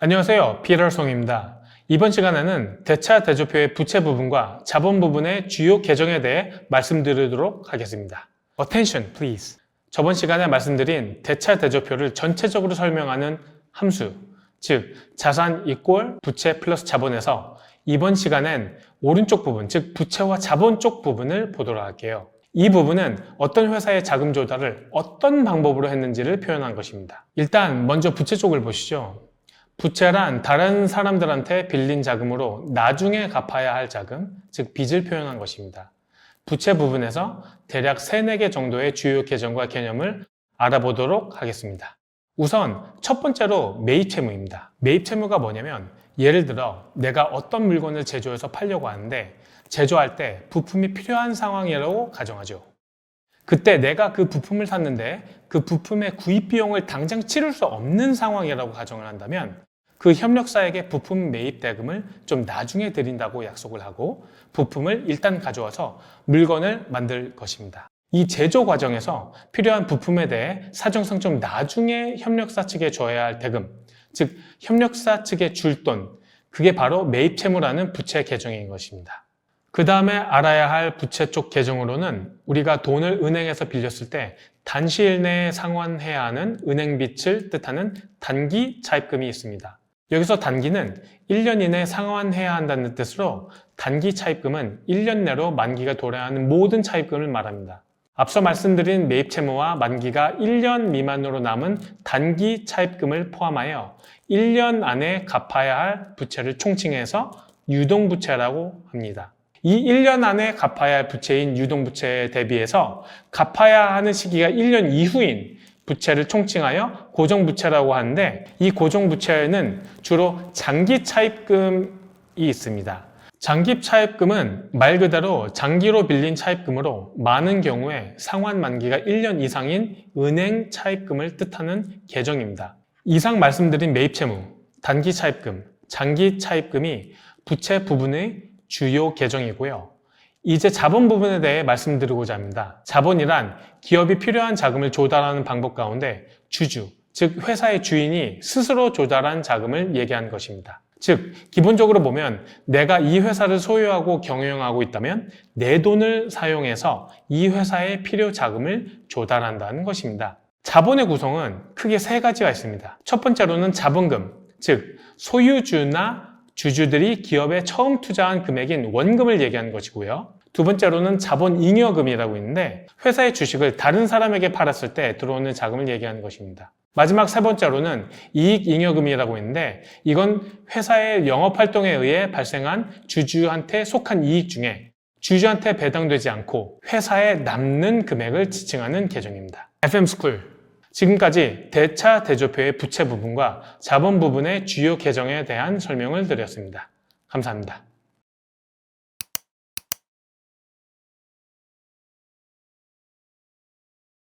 안녕하세요. 피터송입니다. 이번 시간에는 대차 대조표의 부채 부분과 자본 부분의 주요 계정에 대해 말씀드리도록 하겠습니다. Attention, please. 저번 시간에 말씀드린 대차 대조표를 전체적으로 설명하는 함수, 즉 자산 이꼴 부채 플러스 자본에서 이번 시간엔 오른쪽 부분, 즉 부채와 자본 쪽 부분을 보도록 할게요. 이 부분은 어떤 회사의 자금 조달을 어떤 방법으로 했는지를 표현한 것입니다. 일단 먼저 부채 쪽을 보시죠. 부채란 다른 사람들한테 빌린 자금으로 나중에 갚아야 할 자금, 즉 빚을 표현한 것입니다. 부채 부분에서 대략 3, 4개 정도의 주요 계정과 개념을 알아보도록 하겠습니다. 우선 첫 번째로 매입 채무입니다. 매입 채무가 뭐냐면 예를 들어 내가 어떤 물건을 제조해서 팔려고 하는데 제조할 때 부품이 필요한 상황이라고 가정하죠. 그때 내가 그 부품을 샀는데 그 부품의 구입 비용을 당장 치를 수 없는 상황이라고 가정을 한다면 그 협력사에게 부품 매입 대금을 좀 나중에 드린다고 약속을 하고 부품을 일단 가져와서 물건을 만들 것입니다. 이 제조 과정에서 필요한 부품에 대해 사정상 좀 나중에 협력사 측에 줘야 할 대금, 즉 협력사 측에 줄 돈, 그게 바로 매입 채무라는 부채 계정인 것입니다. 그 다음에 알아야 할 부채 쪽 계정으로는 우리가 돈을 은행에서 빌렸을 때 단시일 내에 상환해야 하는 은행빚을 뜻하는 단기 차입금이 있습니다. 여기서 단기는 1년 이내 상환해야 한다는 뜻으로 단기 차입금은 1년 내로 만기가 돌아야 하는 모든 차입금을 말합니다. 앞서 말씀드린 매입 채무와 만기가 1년 미만으로 남은 단기 차입금을 포함하여 1년 안에 갚아야 할 부채를 총칭해서 유동부채라고 합니다. 이 1년 안에 갚아야 할 부채인 유동부채에 대비해서 갚아야 하는 시기가 1년 이후인 부채를 총칭하여 고정부채라고 하는데 이 고정부채에는 주로 장기 차입금이 있습니다. 장기 차입금은 말 그대로 장기로 빌린 차입금으로 많은 경우에 상환 만기가 1년 이상인 은행 차입금을 뜻하는 계정입니다. 이상 말씀드린 매입 채무, 단기 차입금, 장기 차입금이 부채 부분의 주요 계정이고요. 이제 자본 부분에 대해 말씀드리고자 합니다. 자본이란 기업이 필요한 자금을 조달하는 방법 가운데 주주, 즉 회사의 주인이 스스로 조달한 자금을 얘기하는 것입니다. 즉 기본적으로 보면 내가 이 회사를 소유하고 경영하고 있다면 내 돈을 사용해서 이 회사의 필요 자금을 조달한다는 것입니다. 자본의 구성은 크게 3가지가 있습니다. 첫 번째로는 자본금, 즉 소유주나 주주들이 기업에 처음 투자한 금액인 원금을 얘기하는 것이고요. 두 번째로는 자본잉여금이라고 있는데 회사의 주식을 다른 사람에게 팔았을 때 들어오는 자금을 얘기하는 것입니다. 마지막 3번째로는 이익잉여금이라고 있는데 이건 회사의 영업활동에 의해 발생한 주주한테 속한 이익 중에 주주한테 배당되지 않고 회사에 남는 금액을 지칭하는 계정입니다. FM스쿨 지금까지 대차 대조표의 부채 부분과 자본 부분의 주요 계정에 대한 설명을 드렸습니다. 감사합니다.